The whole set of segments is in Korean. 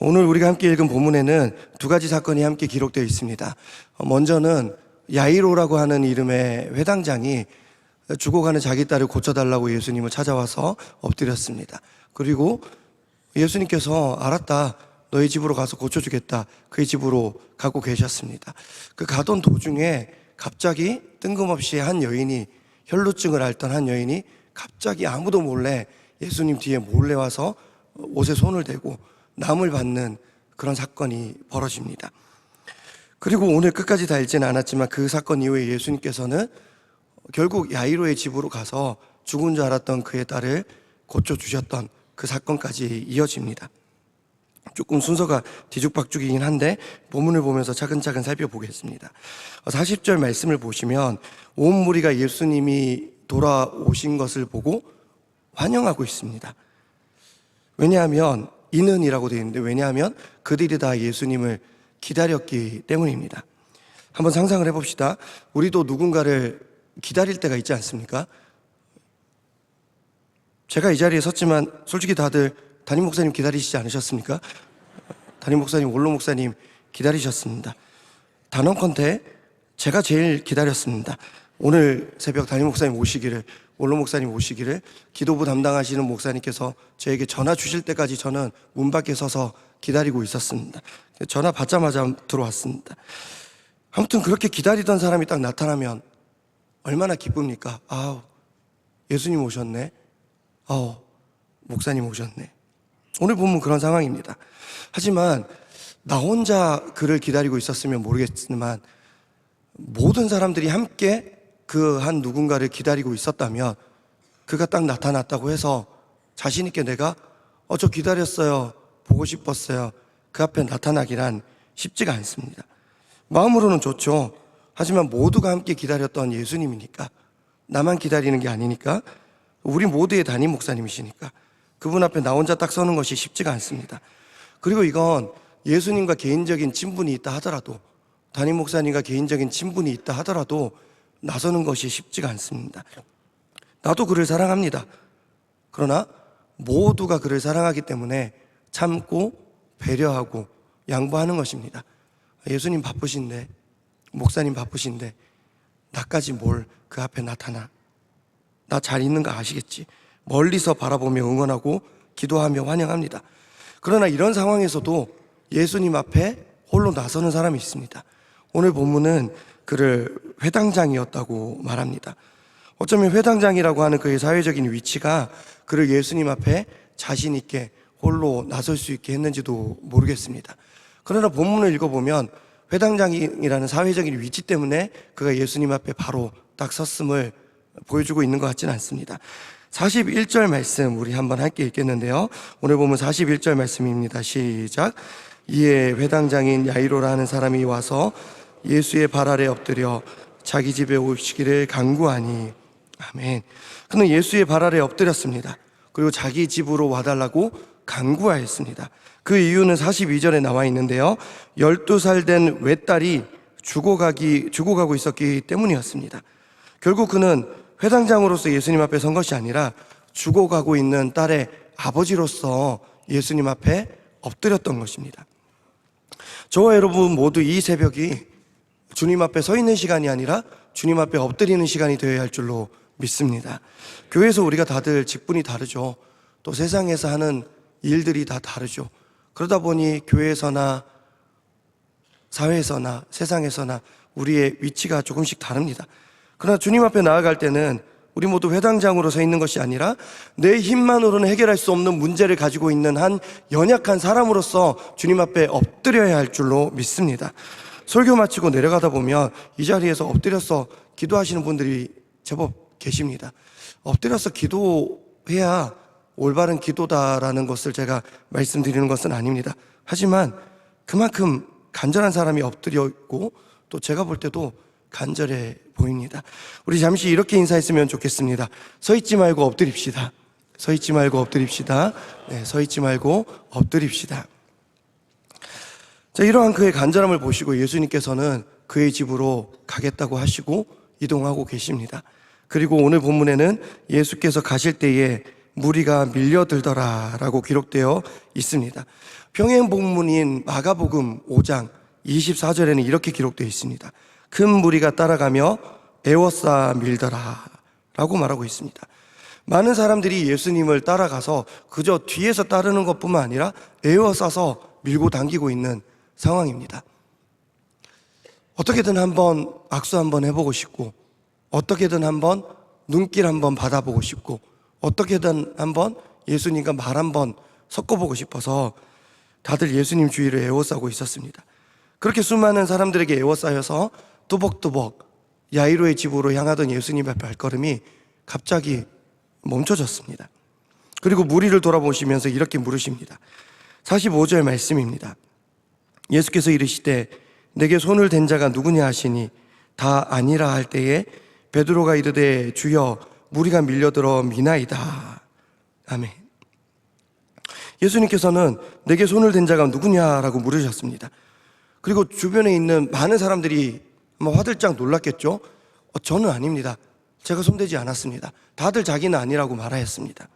오늘 우리가 함께 읽은 본문에는 두 가지 사건이 함께 기록되어 있습니다. 먼저는 야이로라고 하는 이름의 회당장이 죽어가는 자기 딸을 고쳐달라고 예수님을 찾아와서 엎드렸습니다. 그리고 예수님께서 알았다, 너희 집으로 가서 고쳐주겠다, 그의 집으로 가고 계셨습니다. 그 가던 도중에 갑자기 뜬금없이 한 여인이, 혈루증을 앓던 한 여인이 갑자기 아무도 몰래 예수님 뒤에 몰래 와서 옷에 손을 대고 남을 받는 그런 사건이 벌어집니다. 그리고 오늘 끝까지 다 읽지는 않았지만 그 사건 이후에 예수님께서는 결국 야이로의 집으로 가서 죽은 줄 알았던 그의 딸을 고쳐주셨던 그 사건까지 이어집니다. 조금 순서가 뒤죽박죽이긴 한데 본문을 보면서 차근차근 살펴보겠습니다. 40절 말씀을 보시면 온 무리가 예수님이 돌아오신 것을 보고 환영하고 있습니다. 왜냐하면 이는이라고 되어 있는데, 왜냐하면 그들이 다 예수님을 기다렸기 때문입니다. 한번 상상을 해봅시다. 우리도 누군가를 기다릴 때가 있지 않습니까? 제가 이 자리에 섰지만 솔직히 다들 담임 목사님 기다리시지 않으셨습니까? 담임 목사님, 원로 목사님 기다리셨습니다. 단언컨대 제가 제일 기다렸습니다. 오늘 새벽 담임 목사님 오시기를, 원로 목사님 오시기를 기도부 담당하시는 목사님께서 저에게 전화 주실 때까지 저는 문 밖에 서서 기다리고 있었습니다. 전화 받자마자 들어왔습니다. 아무튼 그렇게 기다리던 사람이 딱 나타나면 얼마나 기쁩니까? 아우, 예수님 오셨네. 아우, 목사님 오셨네. 오늘 보면 그런 상황입니다. 하지만 나 혼자 그를 기다리고 있었으면 모르겠지만 모든 사람들이 함께 그 한 누군가를 기다리고 있었다면, 그가 딱 나타났다고 해서 자신 있게 내가 저 기다렸어요, 보고 싶었어요, 그 앞에 나타나기란 쉽지가 않습니다. 마음으로는 좋죠. 하지만 모두가 함께 기다렸던 예수님이니까, 나만 기다리는 게 아니니까, 우리 모두의 담임 목사님이시니까 그분 앞에 나 혼자 딱 서는 것이 쉽지가 않습니다. 그리고 이건 예수님과 개인적인 친분이 있다 하더라도, 담임 목사님과 개인적인 친분이 있다 하더라도 나서는 것이 쉽지가 않습니다. 나도 그를 사랑합니다. 그러나 모두가 그를 사랑하기 때문에 참고 배려하고 양보하는 것입니다. 예수님 바쁘신데, 목사님 바쁘신데 나까지 뭘 그 앞에 나타나. 나 잘 있는 거 아시겠지? 멀리서 바라보며 응원하고 기도하며 환영합니다. 그러나 이런 상황에서도 예수님 앞에 홀로 나서는 사람이 있습니다. 오늘 본문은 그를 회당장이었다고 말합니다. 어쩌면 회당장이라고 하는 그의 사회적인 위치가 그를 예수님 앞에 자신 있게 홀로 나설 수 있게 했는지도 모르겠습니다. 그러나 본문을 읽어보면 회당장이라는 사회적인 위치 때문에 그가 예수님 앞에 바로 딱 섰음을 보여주고 있는 것 같지는 않습니다. 41절 말씀 우리 한번 함께 읽겠는데요. 오늘 보면 41절 말씀입니다. 시작. 이에 회당장인 야이로라는 사람이 와서 예수의 발 아래 엎드려 자기 집에 오시기를 간구하니. 아멘. 그는 예수의 발 아래 엎드렸습니다. 그리고 자기 집으로 와달라고 간구하였습니다. 그 이유는 42절에 나와 있는데요, 12살 된 외딸이 죽어가고 있었기 때문이었습니다. 결국 그는 회당장으로서 예수님 앞에 선 것이 아니라 죽어가고 있는 딸의 아버지로서 예수님 앞에 엎드렸던 것입니다. 저와 여러분 모두 이 새벽이 주님 앞에 서 있는 시간이 아니라 주님 앞에 엎드리는 시간이 되어야 할 줄로 믿습니다. 교회에서 우리가 다들 직분이 다르죠. 또 세상에서 하는 일들이 다 다르죠. 그러다 보니 교회에서나 사회에서나 세상에서나 우리의 위치가 조금씩 다릅니다. 그러나 주님 앞에 나아갈 때는 우리 모두 회당장으로 서 있는 것이 아니라 내 힘만으로는 해결할 수 없는 문제를 가지고 있는 한 연약한 사람으로서 주님 앞에 엎드려야 할 줄로 믿습니다. 설교 마치고 내려가다 보면 이 자리에서 엎드려서 기도하시는 분들이 제법 계십니다. 엎드려서 기도해야 올바른 기도다라는 것을 제가 말씀드리는 것은 아닙니다. 하지만 그만큼 간절한 사람이 엎드려 있고 또 제가 볼 때도 간절해 보입니다. 우리 잠시 이렇게 인사했으면 좋겠습니다. 서 있지 말고 엎드립시다. 서 있지 말고 엎드립시다. 네, 서 있지 말고 엎드립시다. 자, 이러한 그의 간절함을 보시고 예수님께서는 그의 집으로 가겠다고 하시고 이동하고 계십니다. 그리고 오늘 본문에는 예수께서 가실 때에 무리가 밀려들더라라고 기록되어 있습니다. 평행 본문인 마가복음 5장 24절에는 이렇게 기록되어 있습니다. 큰 무리가 따라가며 에워싸 밀더라 라고 말하고 있습니다. 많은 사람들이 예수님을 따라가서 그저 뒤에서 따르는 것뿐만 아니라 에워싸서 밀고 당기고 있는 상황입니다. 어떻게든 한번 악수 한번 해보고 싶고, 어떻게든 한번 눈길 한번 받아보고 싶고, 어떻게든 한번 예수님과 말 한번 섞어보고 싶어서 다들 예수님 주위를 에워싸고 있었습니다. 그렇게 수많은 사람들에게 에워싸여서 뚜벅뚜벅 야이로의 집으로 향하던 예수님의 발걸음이 갑자기 멈춰졌습니다. 그리고 무리를 돌아보시면서 이렇게 물으십니다. 45절 말씀입니다. 예수께서 이르시되 내게 손을 댄 자가 누구냐 하시니 다 아니라 할 때에 베드로가 이르되 주여 무리가 밀려들어 미나이다. 아멘. 예수님께서는 내게 손을 댄 자가 누구냐라고 물으셨습니다. 그리고 주변에 있는 많은 사람들이 아마 화들짝 놀랐겠죠. 저는 아닙니다. 제가 손대지 않았습니다. 다들 자기는 아니라고 말하였습니다.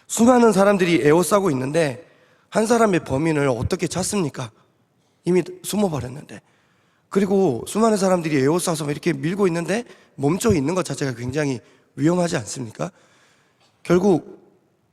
수많은 사람들이 에워싸고 있는데 한 사람의 범인을 어떻게 찾습니까? 이미 숨어버렸는데. 그리고 수많은 사람들이 에워싸서 이렇게 밀고 있는데 멈춰 있는 것 자체가 굉장히 위험하지 않습니까? 결국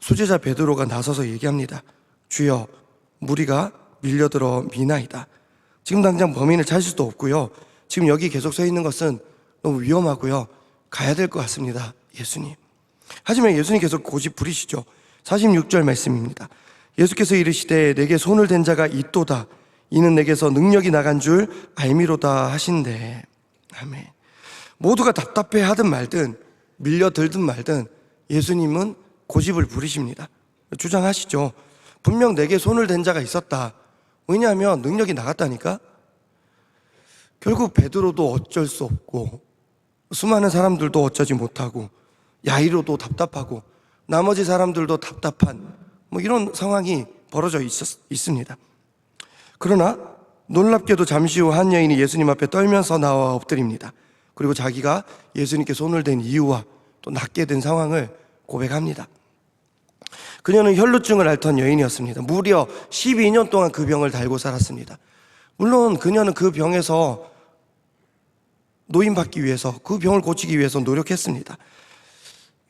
수제자 베드로가 나서서 얘기합니다. 주여, 무리가 밀려들어 미나이다. 지금 당장 범인을 찾을 수도 없고요. 지금 여기 계속 서 있는 것은 너무 위험하고요. 가야 될 것 같습니다. 예수님. 하지만 예수님 계속 고집 부리시죠. 46절 말씀입니다. 예수께서 이르시되 내게 손을 댄 자가 있도다. 이는 내게서 능력이 나간 줄 알미로다 하신대. 아멘. 모두가 답답해 하든 말든 밀려들든 말든 예수님은 고집을 부리십니다. 주장하시죠. 분명 내게 손을 댄 자가 있었다. 왜냐하면 능력이 나갔다니까. 결국 베드로도 어쩔 수 없고 수많은 사람들도 어쩌지 못하고 야이로도 답답하고 나머지 사람들도 답답한 이런 상황이 벌어져 있습니다. 그러나 놀랍게도 잠시 후 한 여인이 예수님 앞에 떨면서 나와 엎드립니다. 그리고 자기가 예수님께 손을 댄 이유와 또 낫게 된 상황을 고백합니다. 그녀는 혈루증을 앓던 여인이었습니다. 무려 12년 동안 그 병을 달고 살았습니다. 물론 그녀는 그 병에서 노인받기 위해서, 그 병을 고치기 위해서 노력했습니다.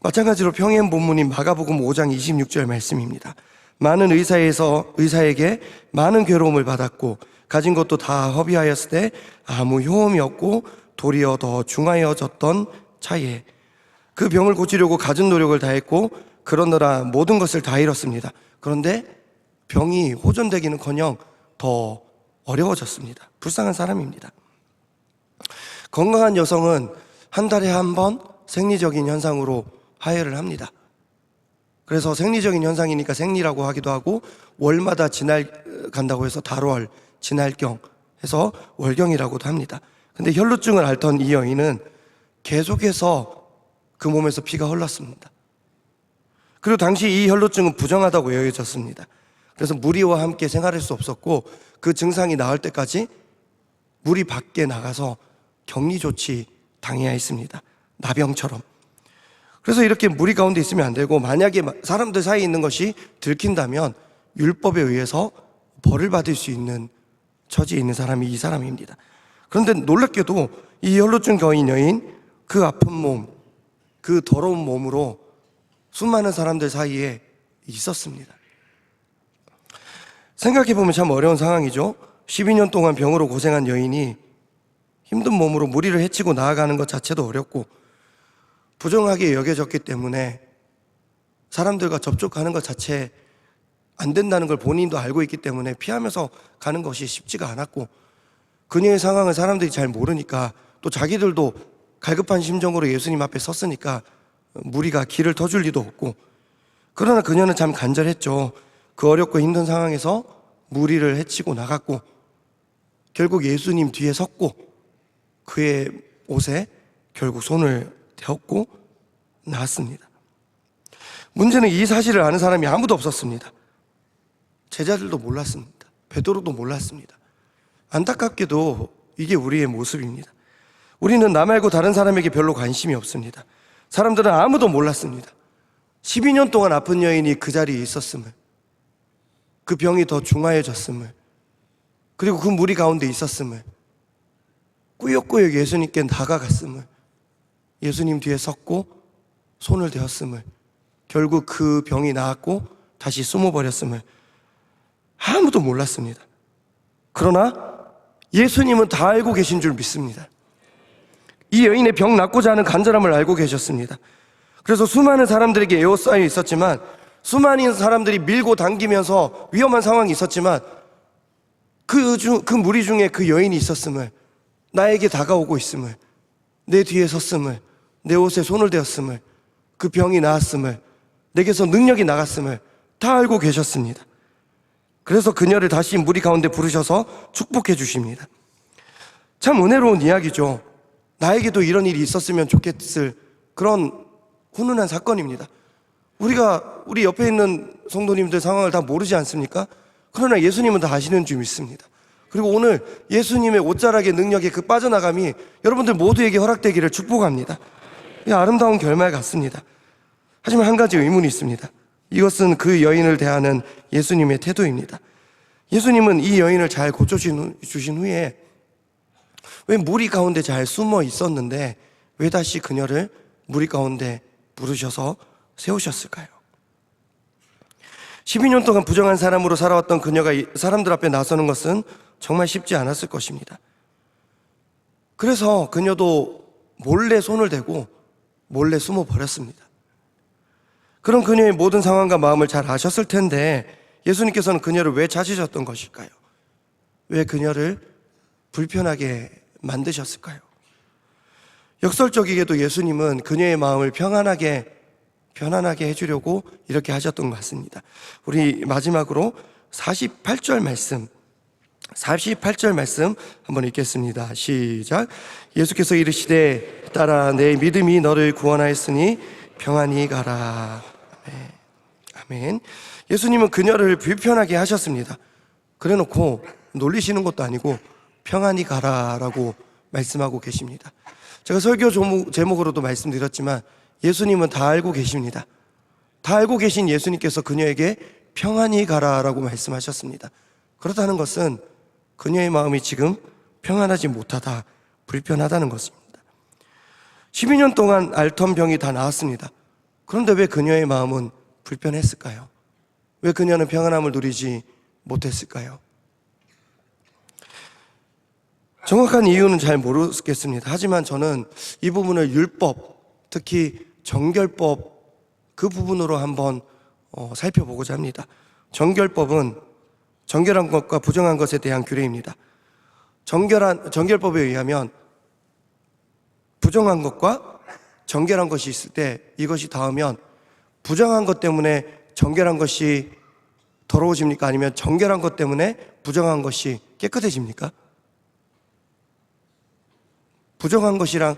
마찬가지로 평행 본문인 마가복음 5장 26절 말씀입니다. 많은 의사에게 많은 괴로움을 받았고 가진 것도 다 허비하였을 때 아무 효험이 없고 도리어 더 중하여졌던 차에 그 병을 고치려고 갖은 노력을 다했고 그러느라 모든 것을 다 잃었습니다. 그런데 병이 호전되기는커녕 더 어려워졌습니다. 불쌍한 사람입니다. 건강한 여성은 한 달에 한 번 생리적인 현상으로 하혈을 합니다. 그래서 생리적인 현상이니까 생리라고 하기도 하고 월마다 간다고 해서 달월, 진할경 해서 월경이라고도 합니다. 근데 혈루증을 앓던 이 여인은 계속해서 그 몸에서 피가 흘렀습니다. 그리고 당시 이 혈루증은 부정하다고 여겨졌습니다. 그래서 무리와 함께 생활할 수 없었고 그 증상이 나을 때까지 무리 밖에 나가서 격리 조치 당해야 했습니다. 나병처럼. 그래서 이렇게 무리 가운데 있으면 안 되고 만약에 사람들 사이에 있는 것이 들킨다면 율법에 의해서 벌을 받을 수 있는 처지에 있는 사람이 이 사람입니다. 그런데 놀랍게도 이 혈루증 거인 여인 그 아픈 몸, 그 더러운 몸으로 수많은 사람들 사이에 있었습니다. 생각해보면 참 어려운 상황이죠. 12년 동안 병으로 고생한 여인이 힘든 몸으로 무리를 해치고 나아가는 것 자체도 어렵고 부정하게 여겨졌기 때문에 사람들과 접촉하는 것 자체 안 된다는 걸 본인도 알고 있기 때문에 피하면서 가는 것이 쉽지가 않았고 그녀의 상황을 사람들이 잘 모르니까 또 자기들도 갈급한 심정으로 예수님 앞에 섰으니까 무리가 길을 터줄 리도 없고 그러나 그녀는 참 간절했죠. 그 어렵고 힘든 상황에서 무리를 해치고 나갔고 결국 예수님 뒤에 섰고 그의 옷에 결국 손을 대었고 나았습니다. 문제는 이 사실을 아는 사람이 아무도 없었습니다. 제자들도 몰랐습니다. 베드로도 몰랐습니다. 안타깝게도 이게 우리의 모습입니다. 우리는 나 말고 다른 사람에게 별로 관심이 없습니다. 사람들은 아무도 몰랐습니다. 12년 동안 아픈 여인이 그 자리에 있었음을, 그 병이 더 중하여졌음을, 그리고 그 무리 가운데 있었음을, 꾸역꾸역 예수님께 다가갔음을, 예수님 뒤에 섰고 손을 대었음을, 결국 그 병이 나았고 다시 숨어버렸음을 아무도 몰랐습니다. 그러나 예수님은 다 알고 계신 줄 믿습니다. 이 여인의 병 낫고자 하는 간절함을 알고 계셨습니다. 그래서 수많은 사람들에게 에워싸여 있었지만, 수많은 사람들이 밀고 당기면서 위험한 상황이 있었지만, 그 무리 중에 그 여인이 있었음을, 나에게 다가오고 있음을, 내 뒤에 섰음을, 내 옷에 손을 대었음을, 그 병이 나았음을, 내게서 능력이 나갔음을 다 알고 계셨습니다. 그래서 그녀를 다시 무리 가운데 부르셔서 축복해 주십니다. 참 은혜로운 이야기죠. 나에게도 이런 일이 있었으면 좋겠을 그런 훈훈한 사건입니다. 우리가 우리 옆에 있는 성도님들 상황을 다 모르지 않습니까? 그러나 예수님은 다 아시는 줄 믿습니다. 그리고 오늘 예수님의 옷자락의 능력에 그 빠져나감이 여러분들 모두에게 허락되기를 축복합니다. 이 아름다운 결말 같습니다. 하지만 한 가지 의문이 있습니다. 이것은 그 여인을 대하는 예수님의 태도입니다. 예수님은 이 여인을 잘 고쳐주신 후에 왜 무리 가운데 잘 숨어 있었는데 왜 다시 그녀를 무리 가운데 부르셔서 세우셨을까요? 12년 동안 부정한 사람으로 살아왔던 그녀가 사람들 앞에 나서는 것은 정말 쉽지 않았을 것입니다. 그래서 그녀도 몰래 손을 대고 몰래 숨어 버렸습니다. 그런 그녀의 모든 상황과 마음을 잘 아셨을 텐데 예수님께서는 그녀를 왜 찾으셨던 것일까요? 왜 그녀를 불편하게 만드셨을까요? 역설적이게도 예수님은 그녀의 마음을 편안하게 해주려고 이렇게 하셨던 것 같습니다. 우리 마지막으로 48절 말씀 한번 읽겠습니다. 시작. 예수께서 이르시되 딸아 내 믿음이 너를 구원하였으니 평안히 가라. 아멘. 예수님은 그녀를 불편하게 하셨습니다. 그래놓고 놀리시는 것도 아니고 평안히 가라라고 말씀하고 계십니다. 제가 설교 제목으로도 말씀드렸지만 예수님은 다 알고 계십니다. 다 알고 계신 예수님께서 그녀에게 평안히 가라라고 말씀하셨습니다. 그렇다는 것은 그녀의 마음이 지금 평안하지 못하다, 불편하다는 것입니다. 12년 동안 앓던 병이 다 나았습니다. 그런데 왜 그녀의 마음은 불편했을까요? 왜 그녀는 평안함을 누리지 못했을까요? 정확한 이유는 잘 모르겠습니다. 하지만 저는 이 부분을 율법, 특히 정결법 그 부분으로 한번 살펴보고자 합니다. 정결법은 정결한 것과 부정한 것에 대한 규례입니다. 정결법에 의하면 부정한 것과 정결한 것이 있을 때 이것이 닿으면 부정한 것 때문에 정결한 것이 더러워집니까? 아니면 정결한 것 때문에 부정한 것이 깨끗해집니까? 부정한 것이랑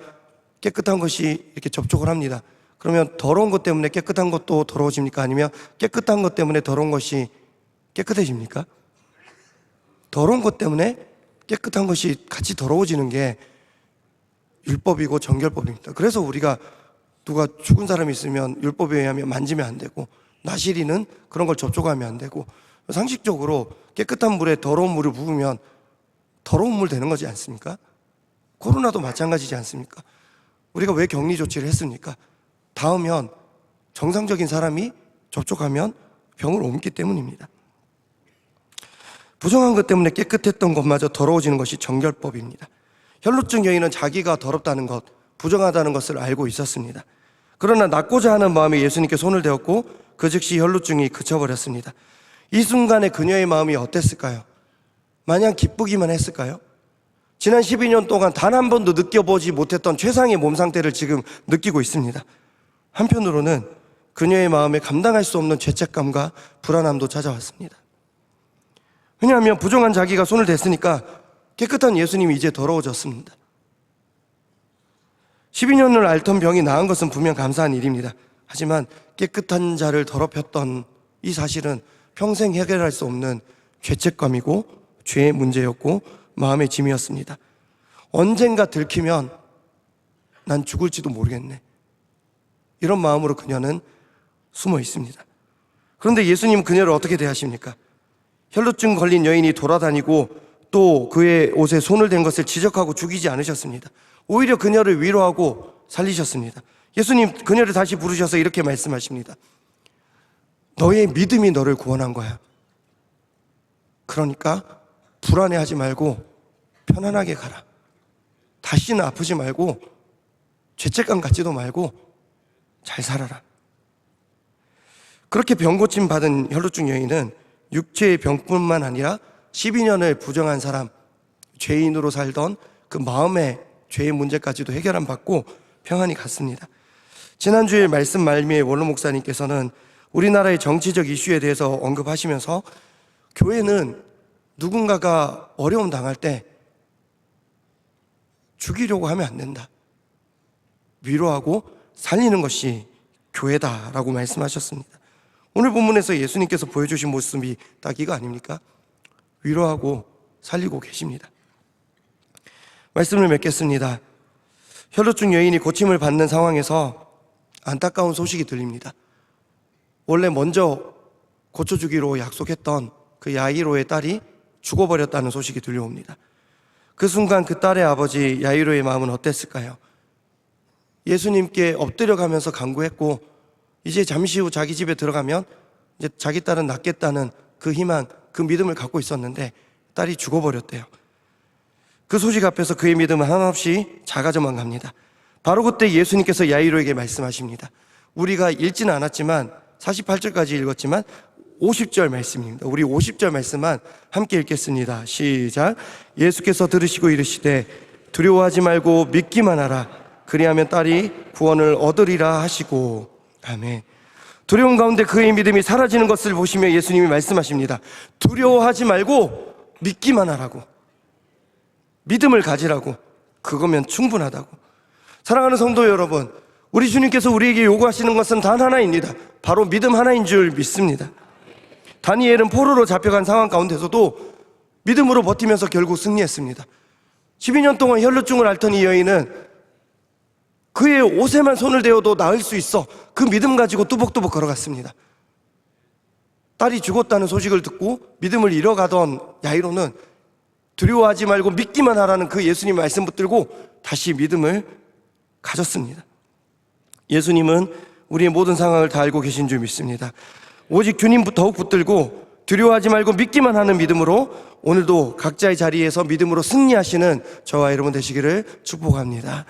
깨끗한 것이 이렇게 접촉을 합니다. 그러면 더러운 것 때문에 깨끗한 것도 더러워집니까? 아니면 깨끗한 것 때문에 더러운 것이 깨끗해집니까? 더러운 것 때문에 깨끗한 것이 같이 더러워지는 게 율법이고 정결법입니다. 그래서 우리가 누가 죽은 사람이 있으면 율법에 의하면 만지면 안 되고, 나시리는 그런 걸 접촉하면 안 되고, 상식적으로 깨끗한 물에 더러운 물을 부으면 더러운 물 되는 거지 않습니까? 코로나도 마찬가지지 않습니까? 우리가 왜 격리 조치를 했습니까? 닿으면 정상적인 사람이 접촉하면 병을 옮기 때문입니다. 부정한 것 때문에 깨끗했던 것마저 더러워지는 것이 정결법입니다. 혈루증 여인은 자기가 더럽다는 것, 부정하다는 것을 알고 있었습니다. 그러나 낫고자 하는 마음에 예수님께 손을 대었고 그 즉시 혈루증이 그쳐버렸습니다. 이 순간에 그녀의 마음이 어땠을까요? 마냥 기쁘기만 했을까요? 지난 12년 동안 단 한 번도 느껴보지 못했던 최상의 몸 상태를 지금 느끼고 있습니다. 한편으로는 그녀의 마음에 감당할 수 없는 죄책감과 불안함도 찾아왔습니다. 왜냐하면 부정한 자기가 손을 댔으니까 깨끗한 예수님이 이제 더러워졌습니다. 12년을 앓던 병이 나은 것은 분명 감사한 일입니다. 하지만 깨끗한 자를 더럽혔던 이 사실은 평생 해결할 수 없는 죄책감이고 죄의 문제였고 마음의 짐이었습니다. 언젠가 들키면 난 죽을지도 모르겠네, 이런 마음으로 그녀는 숨어 있습니다. 그런데 예수님은 그녀를 어떻게 대하십니까? 혈루증 걸린 여인이 돌아다니고 또 그의 옷에 손을 댄 것을 지적하고 죽이지 않으셨습니다. 오히려 그녀를 위로하고 살리셨습니다. 예수님 그녀를 다시 부르셔서 이렇게 말씀하십니다. 너의 믿음이 너를 구원한 거야. 그러니까 불안해하지 말고 편안하게 가라. 다시는 아프지 말고 죄책감 갖지도 말고 잘 살아라. 그렇게 병 고침 받은 혈루증 여인은 육체의 병뿐만 아니라 12년을 부정한 사람, 죄인으로 살던 그 마음의 죄의 문제까지도 해결함 받고 평안히 갔습니다. 지난주에 말씀 말미에 원로 목사님께서는 우리나라의 정치적 이슈에 대해서 언급하시면서 교회는 누군가가 어려움 당할 때 죽이려고 하면 안 된다. 위로하고 살리는 것이 교회다라고 말씀하셨습니다. 오늘 본문에서 예수님께서 보여주신 모습이 딱 이거 아닙니까? 위로하고 살리고 계십니다. 말씀을 맺겠습니다. 혈루증 여인이 고침을 받는 상황에서 안타까운 소식이 들립니다. 원래 먼저 고쳐주기로 약속했던 그 야이로의 딸이 죽어버렸다는 소식이 들려옵니다. 그 순간 그 딸의 아버지 야이로의 마음은 어땠을까요? 예수님께 엎드려가면서 간구했고 이제 잠시 후 자기 집에 들어가면 이제 자기 딸은 낫겠다는 그 희망, 그 믿음을 갖고 있었는데 딸이 죽어버렸대요. 그 소식 앞에서 그의 믿음은 한없이 작아져만 갑니다. 바로 그때 예수님께서 야이로에게 말씀하십니다. 우리가 읽지는 않았지만 48절까지 읽었지만 50절 말씀입니다. 우리 50절 말씀만 함께 읽겠습니다. 시작. 예수께서 들으시고 이르시되 두려워하지 말고 믿기만 하라. 그리하면 딸이 구원을 얻으리라 하시고. 아멘. 두려움 가운데 그의 믿음이 사라지는 것을 보시며 예수님이 말씀하십니다. 두려워하지 말고 믿기만 하라고. 믿음을 가지라고. 그거면 충분하다고. 사랑하는 성도 여러분, 우리 주님께서 우리에게 요구하시는 것은 단 하나입니다. 바로 믿음 하나인 줄 믿습니다. 다니엘은 포로로 잡혀간 상황 가운데서도 믿음으로 버티면서 결국 승리했습니다. 12년 동안 혈루증을 앓던 이 여인은 그의 옷에만 손을 대어도 나을 수 있어 그 믿음 가지고 뚜벅뚜벅 걸어갔습니다. 딸이 죽었다는 소식을 듣고 믿음을 잃어가던 야이로는 두려워하지 말고 믿기만 하라는 그 예수님 말씀 붙들고 다시 믿음을 가졌습니다. 예수님은 우리의 모든 상황을 다 알고 계신 줄 믿습니다. 오직 주님 더욱 붙들고 두려워하지 말고 믿기만 하는 믿음으로 오늘도 각자의 자리에서 믿음으로 승리하시는 저와 여러분 되시기를 축복합니다.